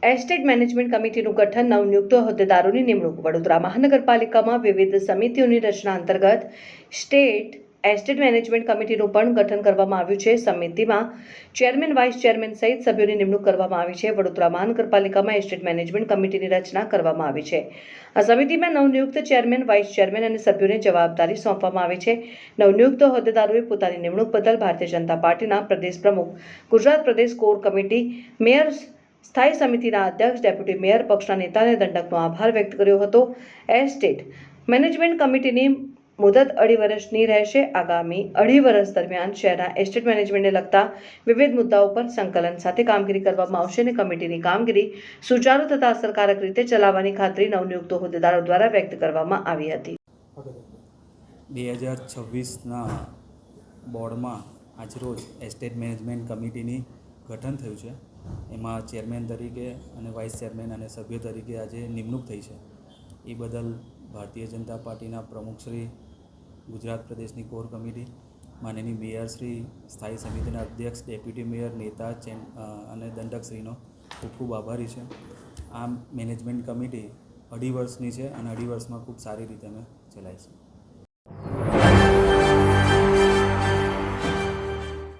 Estate management કમિટીનું ગઠન, નવનિયુક્ત હોદ્દેદારોની નિમણૂક. વડોદરા મહાનગરપાલિકામાં વિવિધ સમિતિઓની રચના અંતર્ગત સ્ટેટ એસ્ટેટ મેનેજમેન્ટ કમિટીનું પણ ગઠન કરવામાં આવ્યું છે. સમિતિમાં ચેરમેન, વાઇસ ચેરમેન સહિત સભ્યોની નિમણૂક કરવામાં આવી છે. વડોદરા મહાનગરપાલિકામાં એસ્ટેટ મેનેજમેન્ટ કમિટીની રચના કરવામાં આવી છે. આ સમિતિમાં નવનિયુક્ત ચેરમેન, વાઇસ ચેરમેન અને સભ્યોને જવાબદારી સોંપવામાં આવી છે. નવનિયુક્ત હોદ્દેદારોએ પોતાની નિમણૂક બદલ ભારતીય જનતા પાર્ટીના પ્રદેશ પ્રમુખ, ગુજરાત પ્રદેશ કોર કમિટી, મેયર, સ્થાયી સમિતિના અધ્યક્ષ, ડેપ્યુટી મેયર, પક્ષના નેતા અને દંડકનો આભાર વ્યક્ત કર્યો હતો. એસ્ટેટ મેનેજમેન્ટ કમિટીની મુદત 2.5 વર્ષની રહેશે. આગામી 2.5 વર્ષ દરમિયાન શહેરના એસ્ટેટ મેનેજમેન્ટને લગતા વિવિધ મુદ્દાઓ પર સંકલન સાથે કામગીરી કરવામાં આવશે અને કમિટીની કામગીરી સુચારુ તથા અસરકારક રીતે ચલાવવાની ખાતરી નવનિયુક્ત હોદ્દેદારો દ્વારા વ્યક્ત કરવામાં આવી હતી. 2026ના બોર્ડમાં આજરોજ એસ્ટેટ મેનેજમેન્ટ કમિટીની ગઠન થયું છે. એમાં ચેરમેન તરીકે અને વાઇસ ચેરમેન અને સભ્યો તરીકે આજે નિમણૂક થઈ છે. એ બદલ ભારતીય જનતા પાર્ટીના પ્રમુખશ્રી, ગુજરાત પ્રદેશની કોર કમિટી, માનનીય મેયરશ્રી, સ્થાયી સમિતિના અધ્યક્ષ, ડેપ્યુટી મેયર, નેતા અને દંડકશ્રીનો ખૂબ ખૂબ આભારી છે. આ મેનેજમેન્ટ કમિટી 2.5 વર્ષની છે અને 2.5 વર્ષમાં ખૂબ સારી રીતે અમે ચલાવીશું.